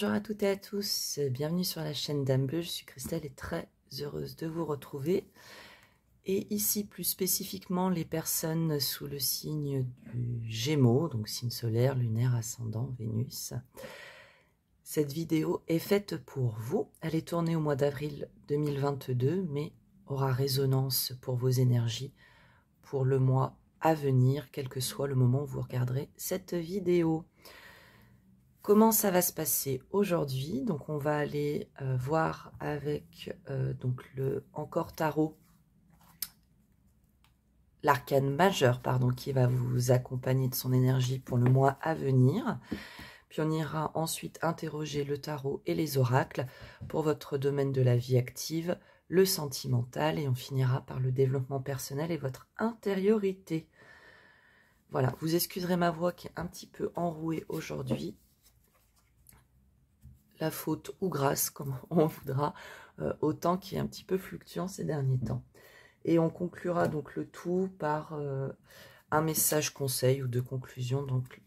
Bonjour à toutes et à tous, bienvenue sur la chaîne Dame Bleue, je suis Christelle et très heureuse de vous retrouver. Et ici plus spécifiquement les personnes sous le signe du Gémeaux, donc signe solaire, lunaire, ascendant, Vénus. Cette vidéo est faite pour vous, elle est tournée au mois d'avril 2022, mais aura résonance pour vos énergies pour le mois à venir, quel que soit le moment où vous regarderez cette vidéo. Comment ça va se passer aujourd'hui? Donc on va aller voir avec donc le encore tarot, l'arcane majeur, pardon, qui va vous accompagner de son énergie pour le mois à venir. Puis on ira ensuite interroger le tarot et les oracles pour votre domaine de la vie active, le sentimental, et on finira par le développement personnel et votre intériorité. Voilà, vous excuserez ma voix qui est un petit peu enrouée aujourd'hui. La faute ou grâce, comme on voudra, au temps qui est un petit peu fluctuant ces derniers temps. Et on conclura donc le tout par un message conseil ou de conclusion donc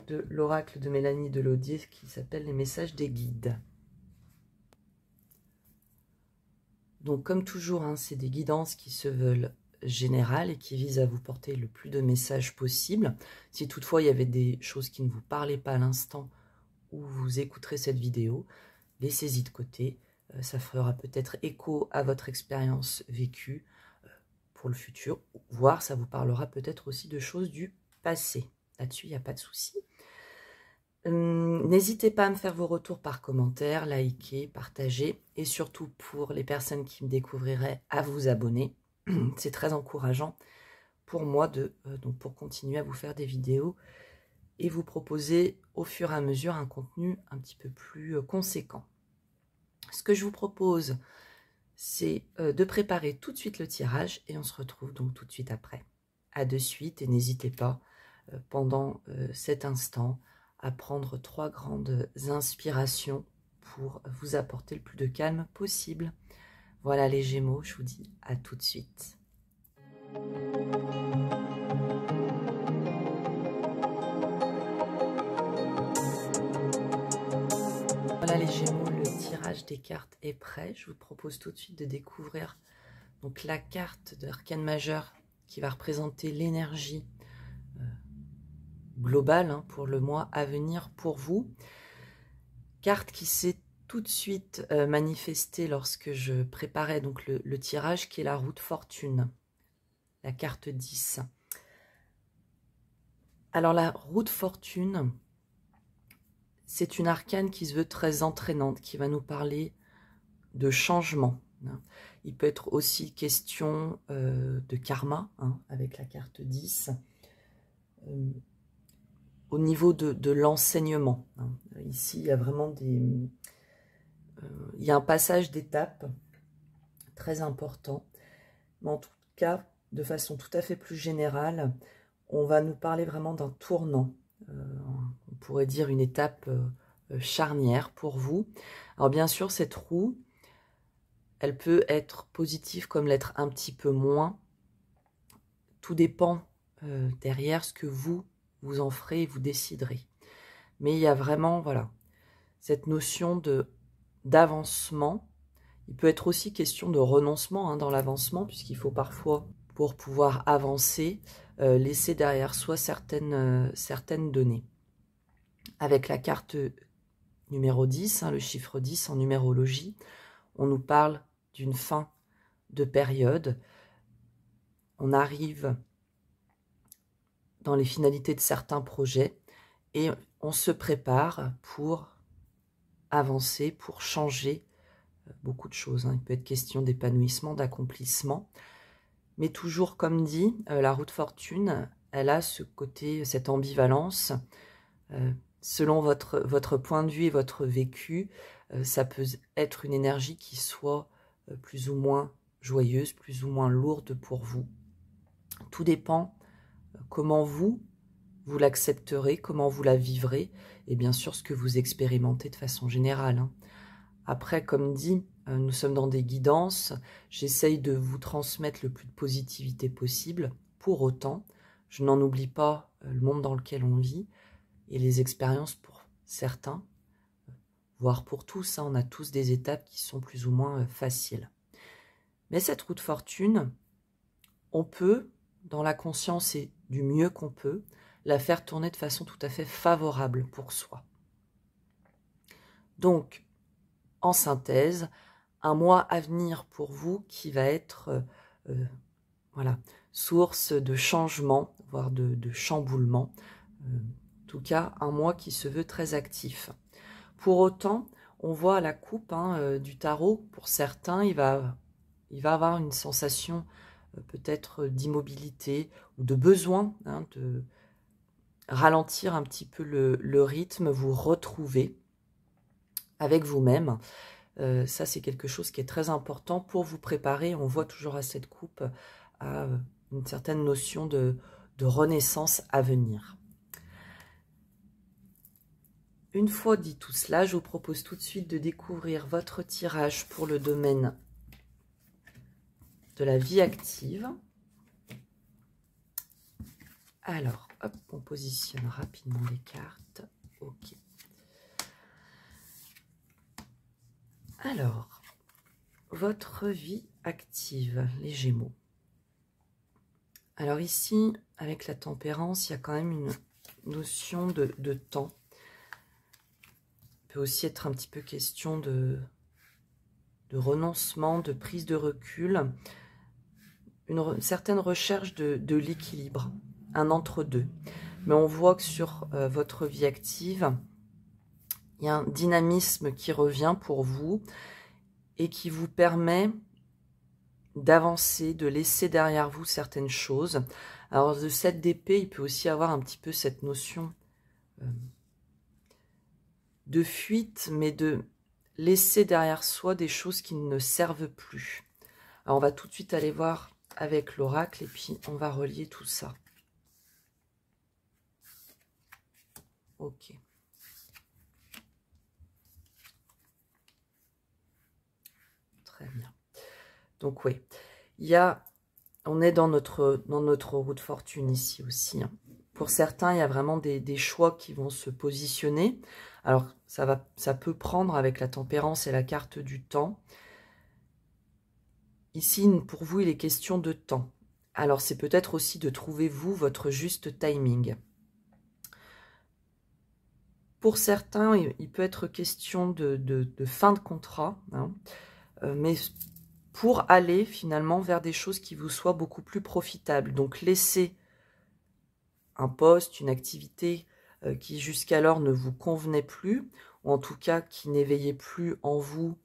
de l'oracle de Mélanie Delaudier qui s'appelle les messages des guides. Donc comme toujours, hein, c'est des guidances qui se veulent générales et qui visent à vous porter le plus de messages possible. Si toutefois il y avait des choses qui ne vous parlaient pas à l'instant où vous écouterez cette vidéo, laissez-y de côté, ça fera peut-être écho à votre expérience vécue pour le futur, voire ça vous parlera peut-être aussi de choses du passé. Là-dessus, il n'y a pas de souci. N'hésitez pas à me faire vos retours par commentaire, liker, partager, et surtout pour les personnes qui me découvriraient, à vous abonner. C'est très encourageant pour moi donc pour continuer à vous faire des vidéos et vous proposer au fur et à mesure un contenu un petit peu plus conséquent. Ce que je vous propose, c'est de préparer tout de suite le tirage et on se retrouve donc tout de suite après. À de suite et n'hésitez pas pendant cet instant à prendre 3 grandes inspirations pour vous apporter le plus de calme possible. Voilà les Gémeaux, je vous dis à tout de suite. Voilà les Gémeaux, le tirage des cartes est prêt. Je vous propose tout de suite de découvrir donc la carte de l'arcane majeur qui va représenter l'énergie globale hein, pour le mois à venir pour vous. Carte qui s'est tout de suite manifestée lorsque je préparais donc le tirage, qui est la roue de fortune, la carte 10. Alors la roue de fortune, c'est une arcane qui se veut très entraînante, qui va nous parler de changement. Il peut être aussi question de karma, hein, avec la carte 10, au niveau de l'enseignement. Hein. Ici, il y a vraiment il y a un passage d'étape très important, mais en tout cas, de façon tout à fait plus générale, on va nous parler vraiment d'un tournant. On pourrait dire une étape charnière pour vous. Alors bien sûr, cette roue, elle peut être positive comme l'être un petit peu moins. Tout dépend derrière ce que vous en ferez et vous déciderez. Mais il y a vraiment, voilà, cette notion d'avancement. Il peut être aussi question de renoncement hein, dans l'avancement, puisqu'il faut parfois, pour pouvoir avancer, laisser derrière soi certaines données. Avec la carte numéro 10, hein, le chiffre 10 en numérologie, on nous parle d'une fin de période. On arrive dans les finalités de certains projets et on se prépare pour avancer, pour changer beaucoup de choses. Hein. Il peut être question d'épanouissement, d'accomplissement. Mais toujours, comme dit, la roue de fortune, elle a ce côté, cette ambivalence. Selon votre point de vue et votre vécu, ça peut être une énergie qui soit plus ou moins joyeuse, plus ou moins lourde pour vous. Tout dépend comment vous l'accepterez, comment vous la vivrez, et bien sûr ce que vous expérimentez de façon générale. Hein. Après, comme dit, nous sommes dans des guidances, j'essaye de vous transmettre le plus de positivité possible. Pour autant, je n'en oublie pas le monde dans lequel on vit et les expériences pour certains voire pour tous, hein, on a tous des étapes qui sont plus ou moins faciles. Mais cette roue de fortune, on peut, dans la conscience et du mieux qu'on peut, la faire tourner de façon tout à fait favorable pour soi. Donc, en synthèse, un mois à venir pour vous qui va être voilà, source de changement, voire de chamboulement. En tout cas, un mois qui se veut très actif. Pour autant, on voit à la coupe du tarot, pour certains, il va avoir une sensation peut-être d'immobilité ou de besoin de ralentir un petit peu le rythme, vous retrouver avec vous-même. Ça, c'est quelque chose qui est très important pour vous préparer. On voit toujours à cette coupe à une certaine notion de renaissance à venir. Une fois dit tout cela, je vous propose tout de suite de découvrir votre tirage pour le domaine de la vie active. Alors, hop, on positionne rapidement les cartes. Ok. Alors, votre vie active, les Gémeaux. Alors ici, avec la tempérance, il y a quand même une notion de temps. Il peut aussi être un petit peu question de renoncement, de prise de recul, une certaine recherche de l'équilibre, un entre-deux. Mais on voit que sur votre vie active, il y a un dynamisme qui revient pour vous et qui vous permet d'avancer, de laisser derrière vous certaines choses. Alors de 7 d'épée, il peut aussi avoir un petit peu cette notion de fuite, mais de laisser derrière soi des choses qui ne servent plus. Alors on va tout de suite aller voir avec l'oracle et puis on va relier tout ça. Ok. Très bien. Donc oui, on est dans notre roue de fortune ici aussi. Hein. Pour certains, il y a vraiment des choix qui vont se positionner. Alors, ça peut prendre avec la tempérance et la carte du temps. Ici, pour vous, il est question de temps. Alors, c'est peut-être aussi de trouver, vous, votre juste timing. Pour certains, il peut être question de fin de contrat, hein, mais pour aller finalement vers des choses qui vous soient beaucoup plus profitables. Donc, laissez un poste, une activité qui jusqu'alors ne vous convenait plus, ou en tout cas qui n'éveillait plus en vous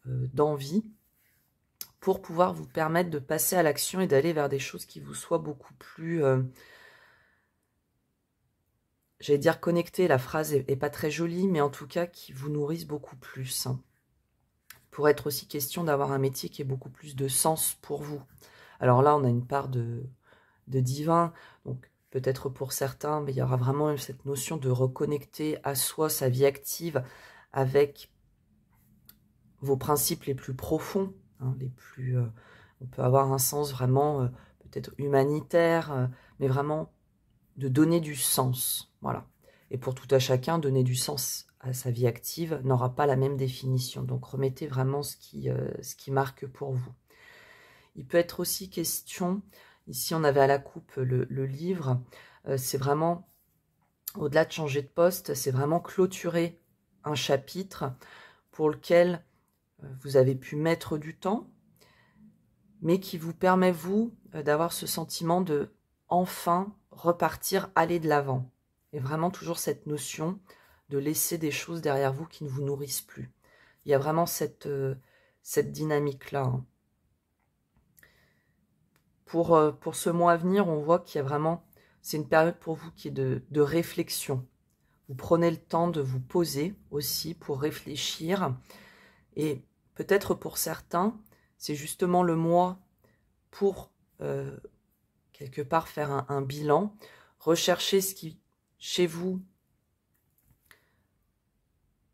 d'envie, pour pouvoir vous permettre de passer à l'action et d'aller vers des choses qui vous soient beaucoup plus, j'allais dire connectées, la phrase est pas très jolie, mais en tout cas qui vous nourrissent beaucoup plus. Hein. Pour être aussi question d'avoir un métier qui ait beaucoup plus de sens pour vous. Alors là, on a une part de divin, donc peut-être pour certains, mais il y aura vraiment cette notion de reconnecter à soi, sa vie active, avec vos principes les plus profonds, hein, les plus. On peut avoir un sens vraiment peut-être humanitaire, mais vraiment de donner du sens, voilà. Et pour tout à chacun, donner du sens à sa vie active n'aura pas la même définition. Donc remettez vraiment ce qui marque pour vous. Il peut être aussi question. Ici, on avait à la coupe le livre. C'est vraiment, au-delà de changer de poste, c'est vraiment clôturer un chapitre pour lequel vous avez pu mettre du temps, mais qui vous permet, vous, d'avoir ce sentiment de enfin repartir, aller de l'avant. Et vraiment toujours cette notion de laisser des choses derrière vous qui ne vous nourrissent plus. Il y a vraiment cette dynamique-là. Hein. Pour ce mois à venir, on voit qu'il y a vraiment, c'est une période pour vous qui est de réflexion. Vous prenez le temps de vous poser aussi pour réfléchir. Et peut-être pour certains, c'est justement le mois pour quelque part faire un bilan, rechercher ce qui, chez vous,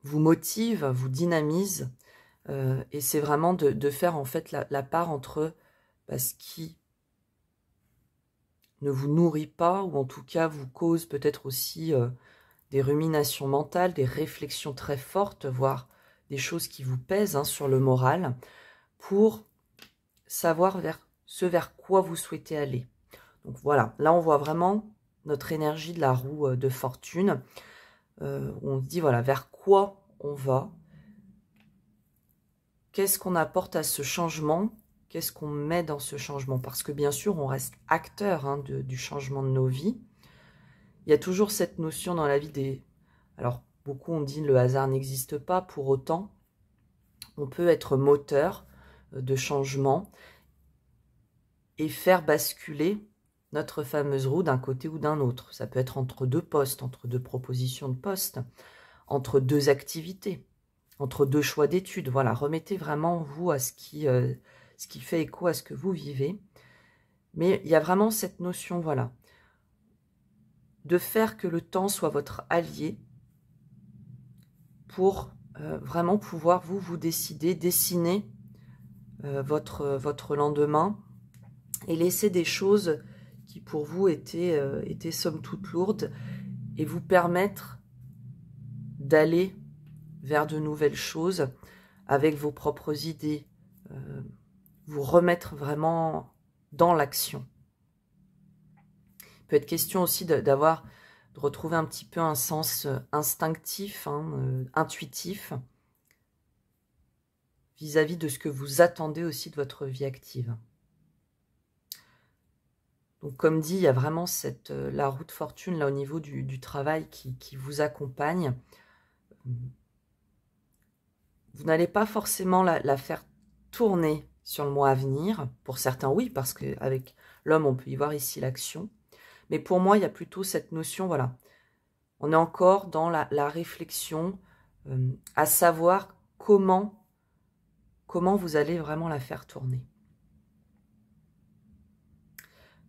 vous motive, vous dynamise. Et c'est vraiment de faire en fait la part entre ce qui ne vous nourrit pas, ou en tout cas vous cause peut-être aussi des ruminations mentales, des réflexions très fortes, voire des choses qui vous pèsent sur le moral, pour savoir vers quoi vous souhaitez aller. Donc voilà, là on voit vraiment notre énergie de la roue de fortune. On se dit voilà, vers quoi on va, qu'est-ce qu'on apporte à ce changement, qu'est-ce qu'on met dans ce changement, parce que bien sûr on reste acteur du changement de nos vies. Il y a toujours cette notion dans la vie des... Alors beaucoup ont dit le hasard n'existe pas, pour autant on peut être moteur de changement et faire basculer notre fameuse roue d'un côté ou d'un autre. Ça peut être entre deux postes, entre deux propositions de postes, entre deux activités, entre deux choix d'études. Voilà, remettez vraiment vous à ce qui fait écho à ce que vous vivez. Mais il y a vraiment cette notion, voilà, de faire que le temps soit votre allié pour vraiment pouvoir vous décider, dessiner votre lendemain et laisser des choses qui pour vous étaient somme toute lourdes et vous permettre d'aller vers de nouvelles choses avec vos propres idées, vous remettre vraiment dans l'action. Il peut être question aussi de retrouver un petit peu un sens instinctif, intuitif, vis-à-vis de ce que vous attendez aussi de votre vie active. Donc comme dit, il y a vraiment la roue de fortune là au niveau du travail qui vous accompagne. Vous n'allez pas forcément la faire tourner sur le mois à venir. Pour certains, oui, parce qu'avec l'homme, on peut y voir ici l'action. Mais pour moi, il y a plutôt cette notion, voilà, on est encore dans la réflexion, à savoir comment vous allez vraiment la faire tourner.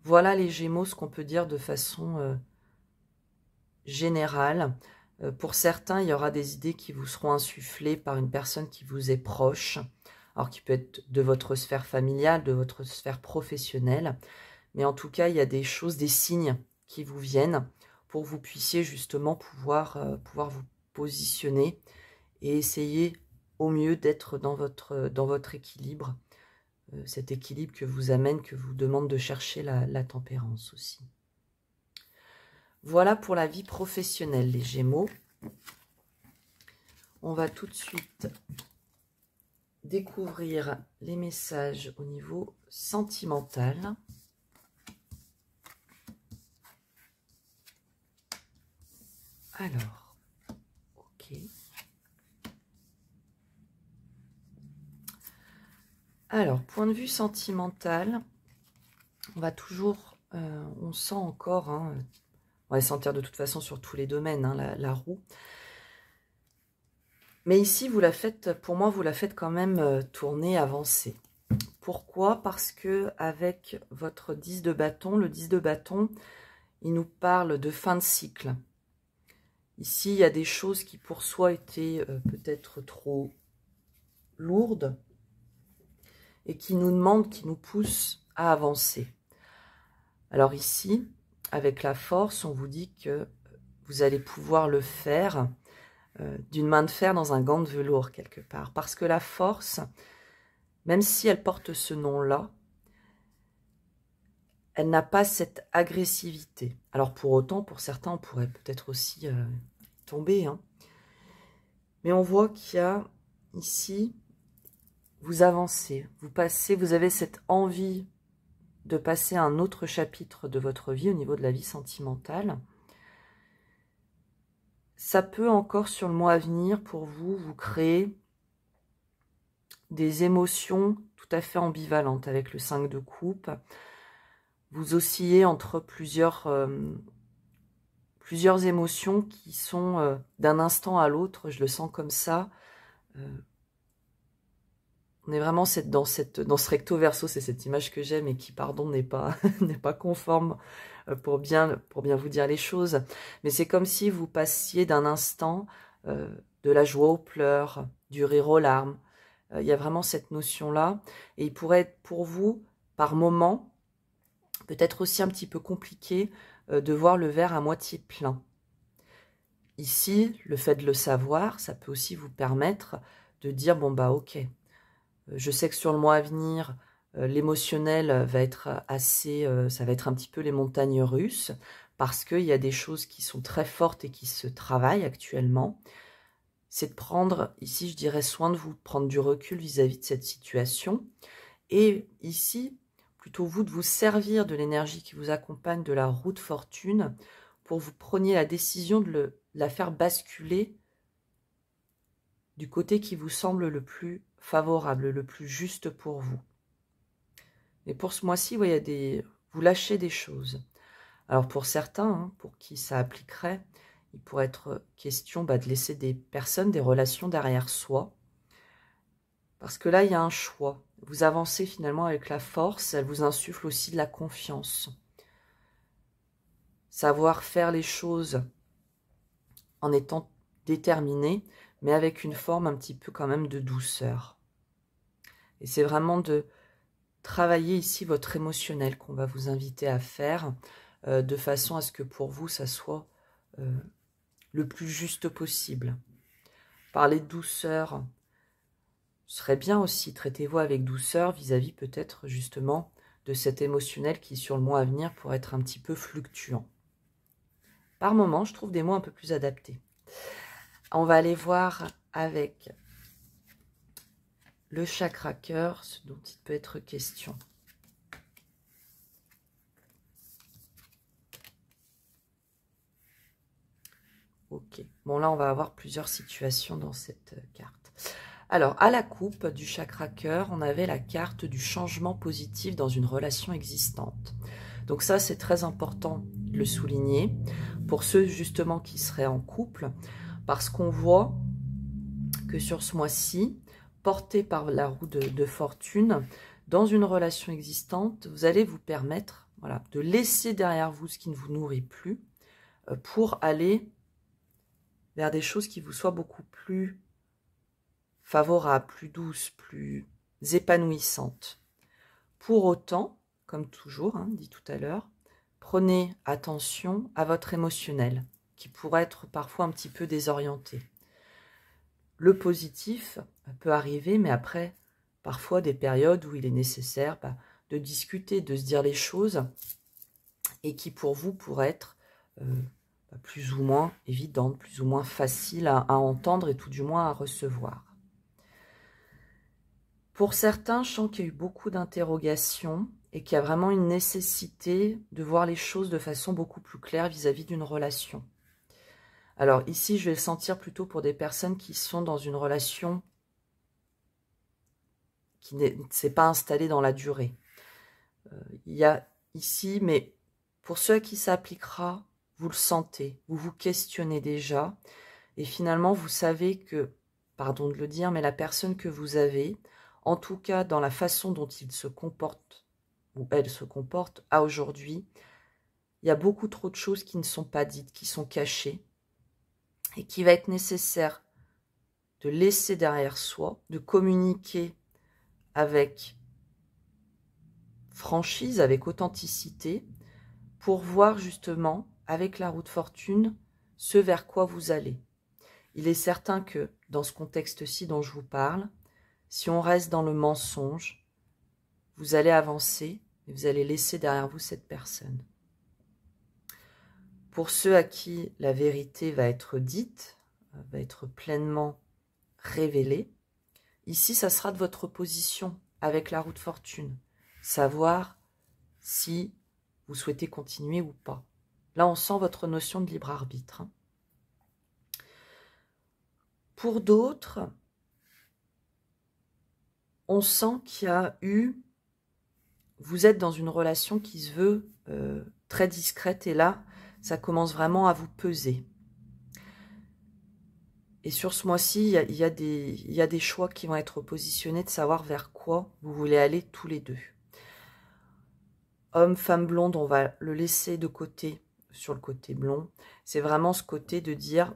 Voilà les Gémeaux, ce qu'on peut dire de façon générale. Pour certains, il y aura des idées qui vous seront insufflées par une personne qui vous est proche, alors qui peut être de votre sphère familiale, de votre sphère professionnelle. Mais en tout cas, il y a des choses, des signes qui vous viennent pour que vous puissiez justement pouvoir vous positionner et essayer au mieux d'être dans votre équilibre. Cet équilibre que vous demande de chercher la tempérance aussi. Voilà pour la vie professionnelle, les Gémeaux. On va tout de suite découvrir les messages au niveau sentimental. Alors, ok. Alors, point de vue sentimental, on va toujours, on sent encore, on va sentir de toute façon sur tous les domaines, la roue. Mais ici, vous la faites, pour moi, vous la faites quand même tourner, avancer. Pourquoi? Parce que avec votre 10 de bâton, le 10 de bâton, il nous parle de fin de cycle. Ici, il y a des choses qui pour soi étaient peut-être trop lourdes et qui nous demandent, qui nous poussent à avancer. Alors ici, avec la force, on vous dit que vous allez pouvoir le faire d'une main de fer dans un gant de velours quelque part. Parce que la force, même si elle porte ce nom-là, elle n'a pas cette agressivité. Alors pour autant, pour certains, on pourrait peut-être aussi tomber. Mais on voit qu'il y a ici, vous avancez, vous passez, vous avez cette envie de passer à un autre chapitre de votre vie au niveau de la vie sentimentale. Ça peut encore sur le mois à venir pour vous créer des émotions tout à fait ambivalentes avec le 5 de coupe. Vous oscillez entre plusieurs émotions qui sont d'un instant à l'autre, je le sens comme ça. On est vraiment dans ce recto verso, c'est cette image que j'aime et qui, pardon, n'est pas, pas conforme pour bien vous dire les choses. Mais c'est comme si vous passiez d'un instant de la joie aux pleurs, du rire aux larmes. Il y a vraiment cette notion-là. Et il pourrait être pour vous, par moment, peut-être aussi un petit peu compliqué de voir le verre à moitié plein. ici, le fait de le savoir, ça peut aussi vous permettre de dire, bon bah ok, je sais que sur le mois à venir, l'émotionnel va être assez, ça va être un petit peu les montagnes russes, parce qu'il y a des choses qui sont très fortes et qui se travaillent actuellement. C'est de prendre, ici je dirais, soin de vous, de prendre du recul vis-à-vis de cette situation. Et ici, plutôt vous de vous servir de l'énergie qui vous accompagne de la roue de fortune pour vous preniez la décision de la faire basculer du côté qui vous semble le plus favorable, le plus juste pour vous. Et pour ce mois-ci, vous lâchez des choses. Alors pour certains, hein, pour qui ça appliquerait, il pourrait être question de laisser des personnes, des relations derrière soi. Parce que là, il y a un choix. Vous avancez finalement avec la force, elle vous insuffle aussi de la confiance. Savoir faire les choses en étant déterminé, mais avec une forme un petit peu quand même de douceur. Et c'est vraiment de travailler ici votre émotionnel qu'on va vous inviter à faire, de façon à ce que pour vous, ça soit le plus juste possible. Parler de douceur serait bien aussi, traitez-vous avec douceur vis-à-vis peut-être justement de cet émotionnel qui sur le mois à venir pourrait être un petit peu fluctuant. Par moment, je trouve des mots un peu plus adaptés. On va aller voir avec le chakra cœur, ce dont il peut être question. Ok, bon là on va avoir plusieurs situations dans cette carte. Alors, à la coupe du chakra cœur, on avait la carte du changement positif dans une relation existante. Donc ça, c'est très important de le souligner pour ceux justement qui seraient en couple, parce qu'on voit que sur ce mois-ci, porté par la roue de fortune, dans une relation existante, vous allez vous permettre de laisser derrière vous ce qui ne vous nourrit plus pour aller vers des choses qui vous soient beaucoup plus favorables, plus douces, plus épanouissantes. Pour autant, comme toujours, dit tout à l'heure, prenez attention à votre émotionnel, qui pourrait être parfois un petit peu désorienté. Le positif peut arriver, mais après, parfois des périodes où il est nécessaire de discuter, de se dire les choses, et qui pour vous pourraient être plus ou moins évidentes, plus ou moins faciles à entendre et tout du moins à recevoir. Pour certains, je sens qu'il y a eu beaucoup d'interrogations et qu'il y a vraiment une nécessité de voir les choses de façon beaucoup plus claire vis-à-vis d'une relation. Alors ici, je vais le sentir plutôt pour des personnes qui sont dans une relation qui ne s'est pas installée dans la durée. Il y a ici, mais pour ceux à qui ça appliquera, vous le sentez, vous vous questionnez déjà, et finalement vous savez que, pardon de le dire, mais la personne que vous avez, en tout cas dans la façon dont il se comporte, ou elle se comporte à aujourd'hui, il y a beaucoup trop de choses qui ne sont pas dites, qui sont cachées, et qu'il va être nécessaire de laisser derrière soi, de communiquer avec franchise, avec authenticité, pour voir justement, avec la roue de fortune, ce vers quoi vous allez. Il est certain que, dans ce contexte-ci dont je vous parle, si on reste dans le mensonge, vous allez avancer et vous allez laisser derrière vous cette personne. Pour ceux à qui la vérité va être dite, va être pleinement révélée, ici, ça sera de votre position avec la roue de fortune. Savoir si vous souhaitez continuer ou pas. Là, on sent votre notion de libre arbitre. Pour d'autres, on sent qu'il y a eu... Vous êtes dans une relation qui se veut très discrète et là, ça commence vraiment à vous peser. Et sur ce mois-ci, il y a des choix qui vont être positionnés de savoir vers quoi vous voulez aller tous les deux. Homme, femme blonde, on va le laisser de côté, sur le côté blond. C'est vraiment ce côté de dire,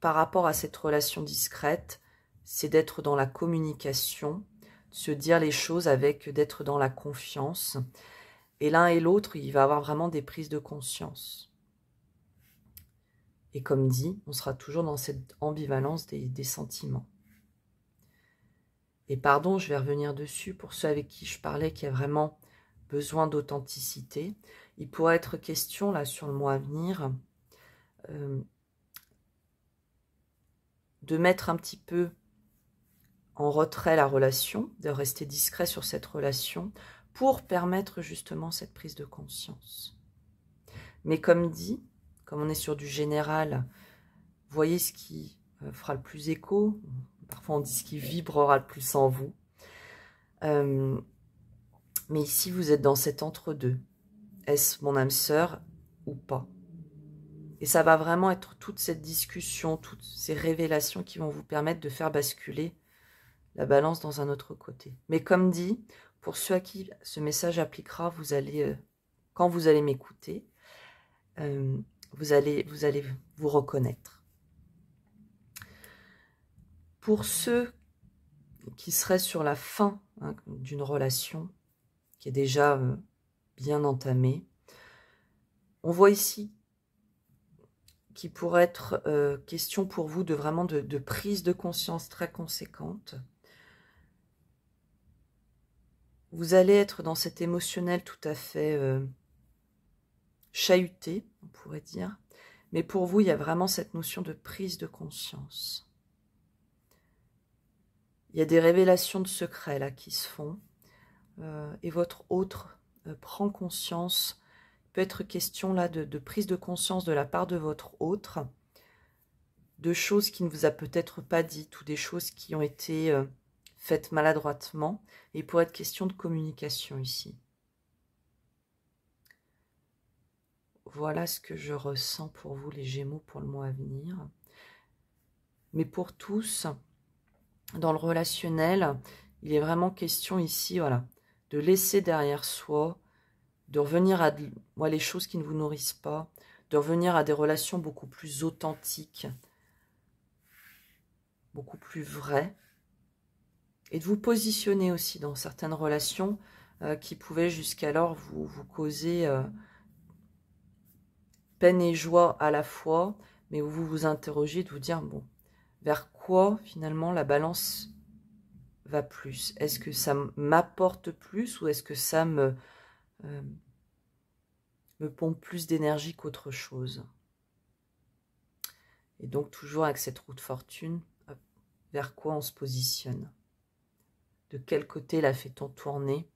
par rapport à cette relation discrète, c'est d'être dans la communication, de se dire les choses avec, d'être dans la confiance. Et l'un et l'autre, il va avoir vraiment des prises de conscience. Et comme dit, on sera toujours dans cette ambivalence des sentiments. Et pardon, je vais revenir dessus pour ceux avec qui je parlais qui a vraiment besoin d'authenticité. Il pourrait être question, là, sur le mois à venir, de mettre un petit peu en retrait la relation, de rester discret sur cette relation pour permettre justement cette prise de conscience. Mais comme dit, comme on est sur du général, voyez ce qui fera le plus écho. Parfois on dit ce qui vibrera le plus en vous. Mais ici vous êtes dans cet entre-deux. Est-ce mon âme sœur ou pas? Et ça va vraiment être toute cette discussion, toutes ces révélations qui vont vous permettre de faire basculer la balance dans un autre côté. Mais comme dit, pour ceux à qui ce message appliquera, vous allez, quand vous allez m'écouter, vous allez vous reconnaître. Pour ceux qui seraient sur la fin d'une relation qui est déjà bien entamée, on voit ici qu'il pourrait être question pour vous de vraiment de prise de conscience très conséquente. Vous allez être dans cet émotionnel tout à fait chahuté, on pourrait dire. Mais pour vous, il y a vraiment cette notion de prise de conscience. Il y a des révélations de secrets là qui se font. Et votre autre prend conscience. Il peut être question là de prise de conscience de la part de votre autre, de choses qui ne vous a peut-être pas dites ou des choses qui ont été faites maladroitement. Et il pourrait être question de communication ici. Voilà ce que je ressens pour vous, les Gémeaux, pour le mois à venir. Mais pour tous, dans le relationnel, il est vraiment question ici, voilà, de laisser derrière soi, de revenir à les choses qui ne vous nourrissent pas, de revenir à des relations beaucoup plus authentiques, beaucoup plus vraies, et de vous positionner aussi dans certaines relations qui pouvaient jusqu'alors vous causer peine et joie à la fois, mais où vous vous interrogez de vous dire, bon, vers quoi finalement la balance va plus? Est-ce que ça m'apporte plus ou est-ce que ça me pompe plus d'énergie qu'autre chose? Et donc toujours avec cette roue de fortune, vers quoi on se positionne? De quel côté la fait-on tourner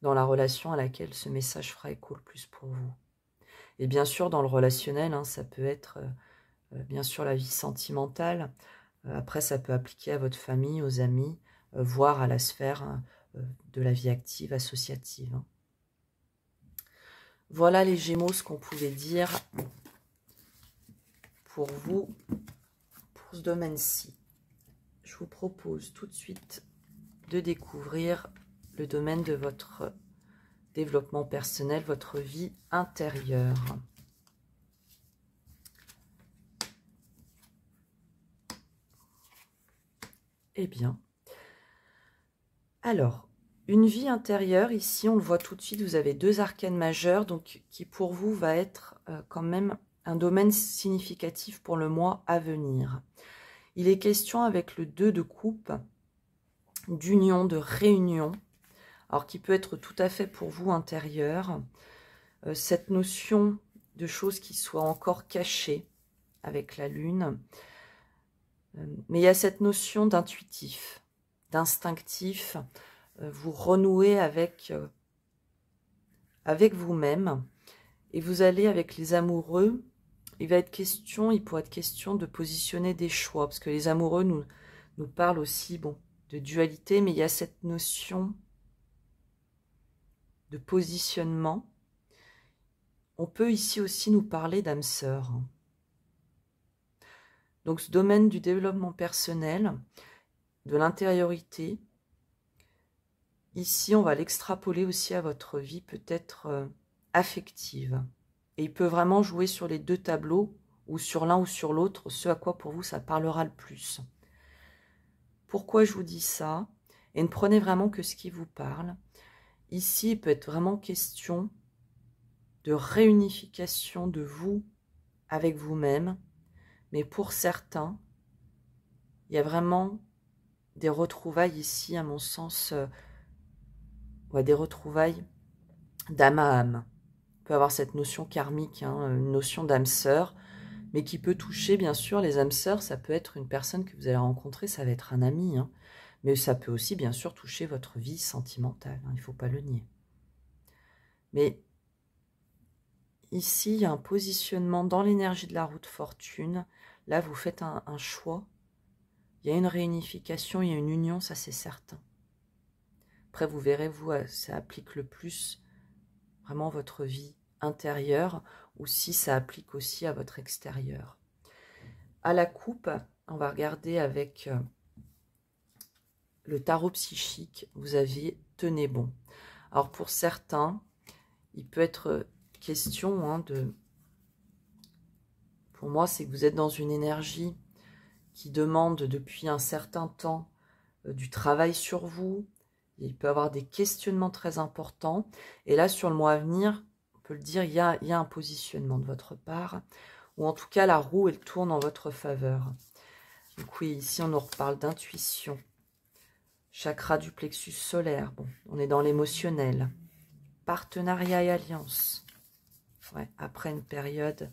dans la relation à laquelle ce message fera écho le plus pour vous? Et bien sûr, dans le relationnel, ça peut être bien sûr la vie sentimentale. Après, ça peut appliquer à votre famille, aux amis, voire à la sphère de la vie active, associative. Voilà les Gémeaux, ce qu'on pouvait dire pour vous, pour ce domaine-ci. Je vous propose tout de suite de découvrir le domaine de votre développement personnel, votre vie intérieure. Eh bien, alors, une vie intérieure, ici, on le voit tout de suite, vous avez deux arcanes majeures, donc qui pour vous va être quand même un domaine significatif pour le mois à venir. Il est question avec le 2 de coupe, d'union, de réunion, alors qui peut être tout à fait pour vous intérieure, cette notion de choses qui soient encore cachées avec la lune, mais il y a cette notion d'intuitif, d'instinctif, vous renouez avec vous-même, et vous allez avec les amoureux, il pourrait être question de positionner des choix, parce que les amoureux nous parlent aussi, bon, de dualité, mais il y a cette notion de positionnement. On peut ici aussi nous parler d'âme sœur. Donc ce domaine du développement personnel, de l'intériorité, ici on va l'extrapoler aussi à votre vie peut-être affective. Et il peut vraiment jouer sur les deux tableaux, ou sur l'un ou sur l'autre, ce à quoi pour vous ça parlera le plus. Pourquoi je vous dis ça? Et ne prenez vraiment que ce qui vous parle. Ici, il peut être vraiment question de réunification de vous avec vous-même, mais pour certains, il y a vraiment des retrouvailles ici, à mon sens, ouais, des retrouvailles d'âme à âme. On peut avoir cette notion karmique, hein, une notion d'âme sœur, mais qui peut toucher, bien sûr, les âmes sœurs. Ça peut être une personne que vous allez rencontrer, ça va être un ami, hein, mais ça peut aussi, bien sûr, toucher votre vie sentimentale, hein, il ne faut pas le nier. Mais ici, il y a un positionnement dans l'énergie de la roue de fortune. Là, vous faites un choix. Il y a une réunification, il y a une union, ça c'est certain. Après, vous verrez, vous, ça applique le plus vraiment votre vie intérieure, ou si ça applique aussi à votre extérieur. À la coupe, on va regarder avec le tarot psychique, vous avez tenez bon. Alors pour certains, il peut être question pour moi, c'est que vous êtes dans une énergie qui demande depuis un certain temps du travail sur vous. Il peut y avoir des questionnements très importants. Et là, sur le mois à venir, on peut le dire, il y a un positionnement de votre part, ou en tout cas, la roue, elle tourne en votre faveur. Donc oui, ici, on nous reparle d'intuition. Chakra du plexus solaire. Bon, on est dans l'émotionnel. Partenariat et alliance. Ouais, après une période...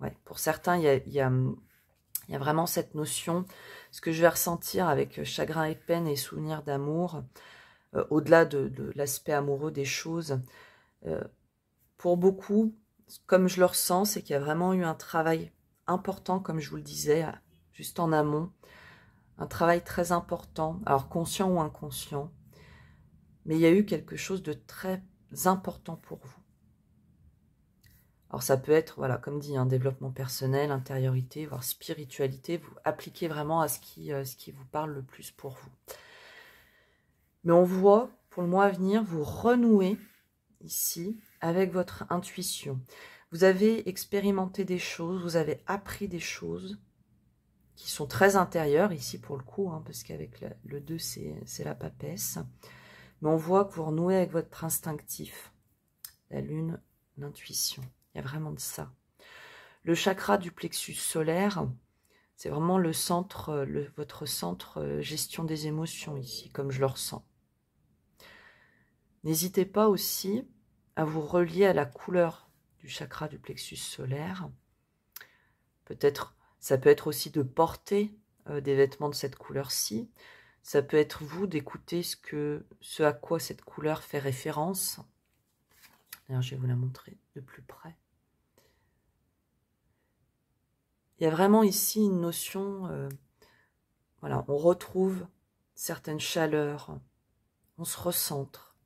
Ouais, pour certains, il y a vraiment cette notion. Ce que je vais ressentir avec chagrin et peine et souvenir d'amour, au-delà de l'aspect amoureux des choses, pour beaucoup, comme je le ressens, c'est qu'il y a vraiment eu un travail important, comme je vous le disais, juste en amont. Un travail très important, alors conscient ou inconscient. Mais il y a eu quelque chose de très important pour vous. Alors ça peut être, voilà, comme dit, un développement personnel, intériorité, voire spiritualité. Vous appliquez vraiment à ce qui vous parle le plus pour vous. Mais on voit, pour le mois à venir, vous renouer ici avec votre intuition. Vous avez expérimenté des choses, vous avez appris des choses qui sont très intérieures ici pour le coup, hein, parce qu'avec le 2, c'est la papesse. Mais on voit que vous renouez avec votre instinctif. La lune, l'intuition. Il y a vraiment de ça. Le chakra du plexus solaire, c'est vraiment le centre, votre centre gestion des émotions ici, comme je le ressens. N'hésitez pas aussi à vous relier à la couleur du chakra du plexus solaire. Peut-être, ça peut être aussi de porter des vêtements de cette couleur-ci. Ça peut être vous d'écouter ce à quoi cette couleur fait référence. D'ailleurs, je vais vous la montrer de plus près. Il y a vraiment ici une notion, voilà, on retrouve certaines chaleurs, on se recentre.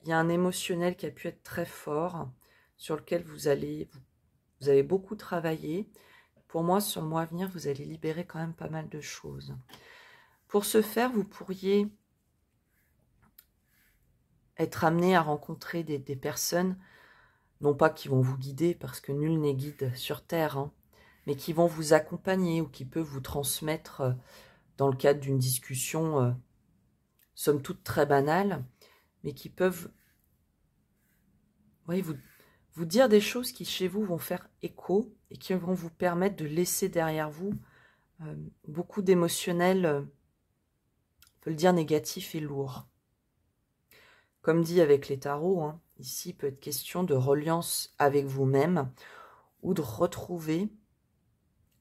Il y a un émotionnel qui a pu être très fort, sur lequel vous avez beaucoup travaillé. Pour moi, sur le mois à venir, vous allez libérer quand même pas mal de choses. Pour ce faire, vous pourriez être amené à rencontrer des personnes, non pas qui vont vous guider, parce que nul n'est guide sur Terre, hein, mais qui vont vous accompagner ou qui peuvent vous transmettre, dans le cadre d'une discussion, somme toute très banale, mais qui peuvent vous dire des choses qui, chez vous, vont faire écho et qui vont vous permettre de laisser derrière vous beaucoup d'émotionnel, on peut le dire, négatif et lourd. Comme dit avec les tarots, hein, ici, il peut être question de reliance avec vous-même ou de retrouver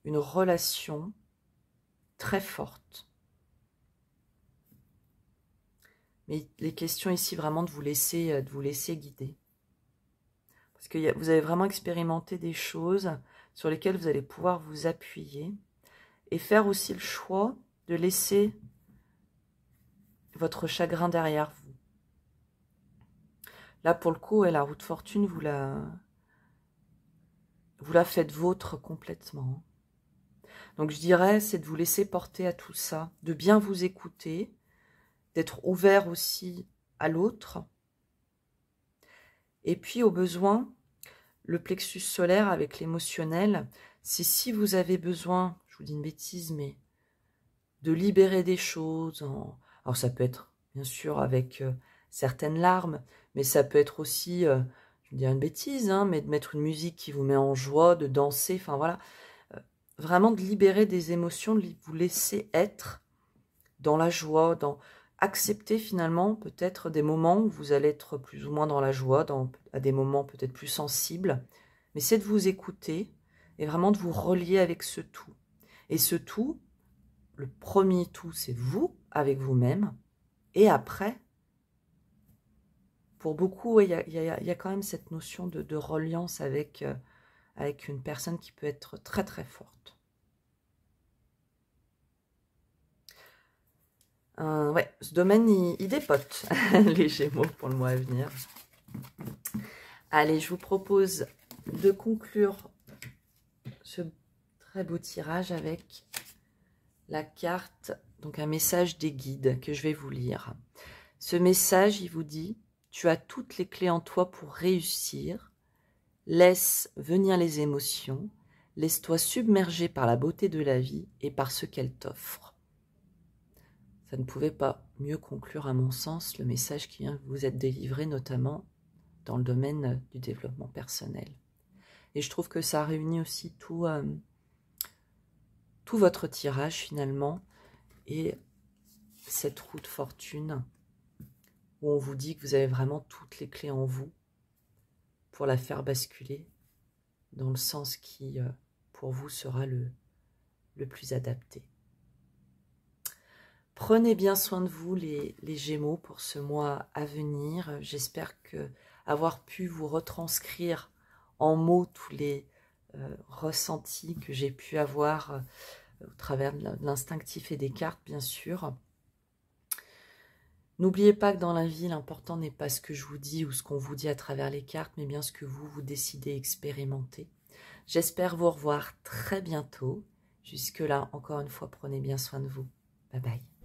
une relation très forte. Mais les questions ici, vraiment, de vous laisser guider. Parce que vous avez vraiment expérimenté des choses sur lesquelles vous allez pouvoir vous appuyer et faire aussi le choix de laisser votre chagrin derrière vous. Là, pour le coup, la roue de fortune, vous la faites vôtre complètement. Donc, je dirais, c'est de vous laisser porter à tout ça, de bien vous écouter, d'être ouvert aussi à l'autre. Et puis, au besoin, le plexus solaire avec l'émotionnel, c'est si vous avez besoin, je vous dis une bêtise, mais de libérer des choses. Alors, ça peut être, bien sûr, avec certaines larmes, mais ça peut être aussi, je vais dire une bêtise, hein, mais de mettre une musique qui vous met en joie, de danser, enfin voilà. Vraiment de libérer des émotions, de vous laisser être dans la joie, dans accepter finalement peut-être des moments où vous allez être plus ou moins dans la joie, à des moments peut-être plus sensibles, mais c'est de vous écouter et vraiment de vous relier avec ce tout. Et ce tout, le premier tout, c'est vous, avec vous-même, et après, pour beaucoup, il y a quand même cette notion de reliance avec une personne qui peut être très très forte. Ouais, ce domaine, il dépote, les Gémeaux, pour le mois à venir. Allez, je vous propose de conclure ce très beau tirage avec la carte, donc un message des guides que je vais vous lire. Ce message, il vous dit, tu as toutes les clés en toi pour réussir. Laisse venir les émotions. Laisse-toi submerger par la beauté de la vie et par ce qu'elle t'offre. Ça ne pouvait pas mieux conclure, à mon sens, le message qui vient de vous être délivré, notamment dans le domaine du développement personnel. Et je trouve que ça réunit aussi tout votre tirage, finalement, et cette roue de fortune, où on vous dit que vous avez vraiment toutes les clés en vous pour la faire basculer dans le sens qui, pour vous, sera le plus adapté. Prenez bien soin de vous, les Gémeaux, pour ce mois à venir. J'espère que avoir pu vous retranscrire en mots tous les ressentis que j'ai pu avoir au travers de l'instinctif et des cartes, bien sûr. N'oubliez pas que dans la vie, l'important n'est pas ce que je vous dis ou ce qu'on vous dit à travers les cartes, mais bien ce que vous décidez expérimenter. J'espère vous revoir très bientôt. Jusque-là, encore une fois, prenez bien soin de vous. Bye bye.